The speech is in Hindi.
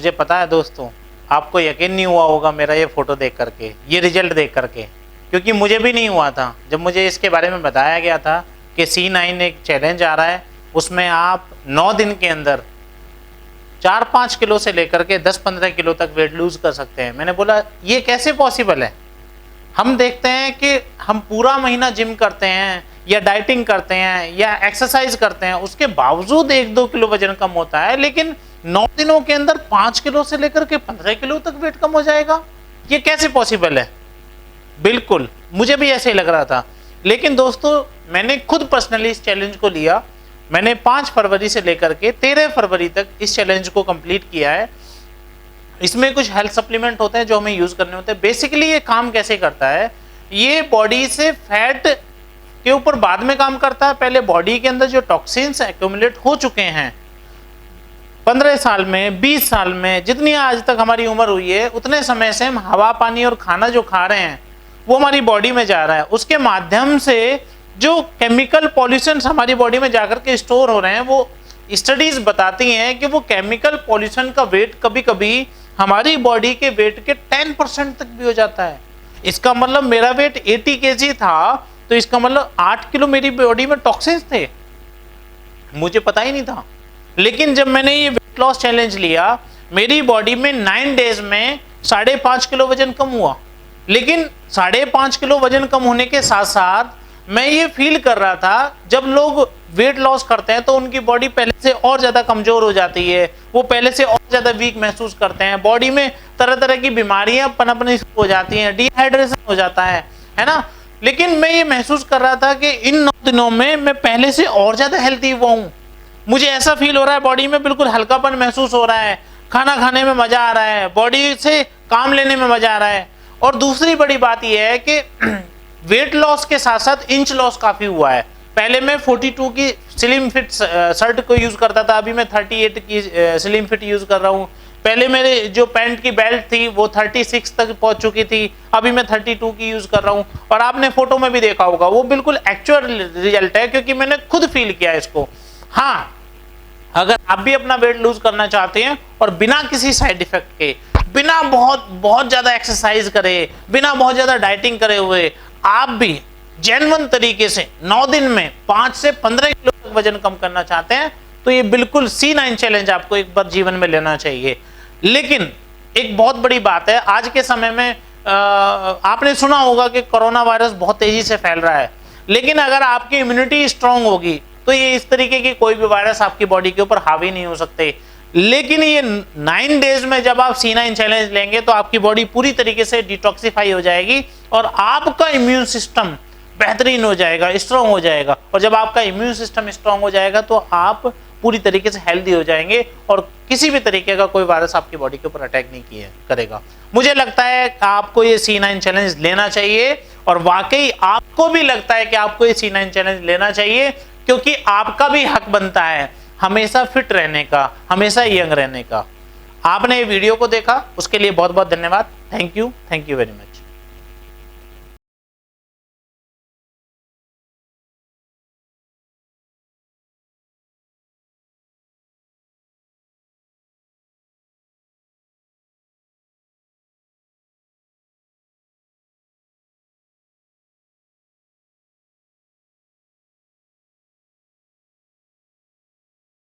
मुझे पता है दोस्तों, आपको यकीन नहीं हुआ होगा मेरा ये फोटो देख करके, ये रिजल्ट देख करके, क्योंकि मुझे भी नहीं हुआ था। जब मुझे इसके बारे में बताया गया था कि C9 एक चैलेंज आ रहा है, उसमें आप 9 दिन के अंदर 4-5 किलो से लेकर के 10-15 किलो तक वेट लूज कर सकते हैं। मैंने बोला ये कैसे पॉसिबल है? हम देखते हैं कि हम पूरा महीना जिम करते हैं या डाइटिंग करते हैं या एक्सरसाइज करते हैं, उसके बावजूद 1-2 किलो वजन कम होता है, लेकिन 9 दिनों के अंदर 5 किलो से लेकर के 15 किलो तक वेट कम हो जाएगा। ये कैसे पॉसिबल है? बिल्कुल मुझे भी ऐसे ही लग रहा था। लेकिन दोस्तों मैंने खुद पर्सनली इस चैलेंज को लिया। मैंने 5 फरवरी से लेकर के 13 फरवरी तक इस चैलेंज को कंप्लीट किया है। इसमें कुछ हेल्थ सप्लीमेंट होते हैं जो हमें यूज करने होते हैं। बेसिकली ये काम कैसे करता है, ये बॉडी से फैट के ऊपर बाद में काम करता है। पहले बॉडी के अंदर जो टॉक्सिन्स एक्यूमुलेट हो चुके हैं 15 साल में, 20 साल में, जितनी आज तक हमारी उम्र हुई है, उतने समय से हम हवा, पानी और खाना जो खा रहे हैं वो हमारी बॉडी में जा रहा है। उसके माध्यम से जो केमिकल पॉल्यूशन हमारी बॉडी में जाकर के स्टोर हो रहे हैं, वो स्टडीज बताती हैं कि वो केमिकल पॉल्यूशन का वेट कभी कभी हमारी बॉडी के वेट के 10% तक भी हो जाता है। इसका मतलब मेरा वेट 80 kg था, तो इसका मतलब 8 किलो मेरी बॉडी में टॉक्सिन्स थे, मुझे पता ही नहीं था। लेकिन जब मैंने ये वेट लॉस चैलेंज लिया, मेरी बॉडी में 9 डेज में 5.5 किलो वजन कम हुआ। लेकिन 5.5 किलो वजन कम होने के साथ साथ मैं ये फील कर रहा था, जब लोग वेट लॉस करते हैं तो उनकी बॉडी पहले से और ज्यादा कमजोर हो जाती है, वो पहले से और ज्यादा वीक महसूस करते हैं, बॉडी में तरह तरह की बीमारियां पनपनी हो जाती हैं, डिहाइड्रेशन हो जाता है ना। लेकिन मैं ये महसूस कर रहा था कि इन 9 दिनों में मैं पहले से और ज्यादा हेल्थी हुआ हूँ। मुझे ऐसा फील हो रहा है, बॉडी में बिल्कुल हल्कापन महसूस हो रहा है, खाना खाने में मजा आ रहा है, बॉडी से काम लेने में मजा आ रहा है। और दूसरी बड़ी बात यह है कि वेट लॉस के साथ साथ इंच लॉस काफी हुआ है। पहले मैं 42 की स्लिम फिट शर्ट को यूज करता था, अभी मैं 38 की स्लिम फिट यूज कर रहा हूँ। पहले मेरे जो पैंट की बेल्ट थी वो 36 तक पहुंच चुकी थी, अभी मैं 32 की यूज कर रहा हूँ। और आपने फोटो में भी देखा होगा, वो बिल्कुल एक्चुअल रिजल्ट है, क्योंकि मैंने खुद फील किया इसको। हाँ, अगर आप भी अपना वेट लूज करना चाहते हैं और बिना किसी साइड इफेक्ट के, बिना बहुत ज्यादा एक्सरसाइज करे, बिना बहुत ज्यादा डाइटिंग करे हुए आप भी जेन्युइन तरीके से 9 दिन में 5 से 15 किलो तक वजन कम करना चाहते हैं, तो ये बिल्कुल C9 चैलेंज आपको एक बार जीवन में लेना चाहिए। लेकिन एक बहुत बड़ी बात है, आज के समय में आपने सुना होगा कि कोरोना वायरस बहुत तेजी से फैल रहा है, लेकिन अगर आपकी इम्यूनिटी स्ट्रांग होगी तो ये इस तरीके की कोई भी वायरस आपकी बॉडी के ऊपर हावी नहीं हो सकते। लेकिन ये 9 डेज में जब आप C9 चैलेंज लेंगे तो आपकी बॉडी पूरी तरीके से डिटॉक्सिफाई हो जाएगी और आपका इम्यून सिस्टम बेहतरीन हो जाएगा, स्ट्रांग हो जाएगा। और जब आपका इम्यून सिस्टम स्ट्रांग हो जाएगा तो आप पूरी तरीके से हेल्दी हो जाएंगे और किसी भी तरीके का कोई वायरस आपकी बॉडी के ऊपर अटैक नहीं करेगा। मुझे लगता है कि आपको ये C9 चैलेंज लेना चाहिए, और वाकई आपको भी लगता है कि आपको ये C9 चैलेंज लेना चाहिए, क्योंकि आपका भी हक बनता है हमेशा फिट रहने का, हमेशा यंग रहने का। आपने ये वीडियो को देखा, उसके लिए बहुत बहुत धन्यवाद। Thank you very much.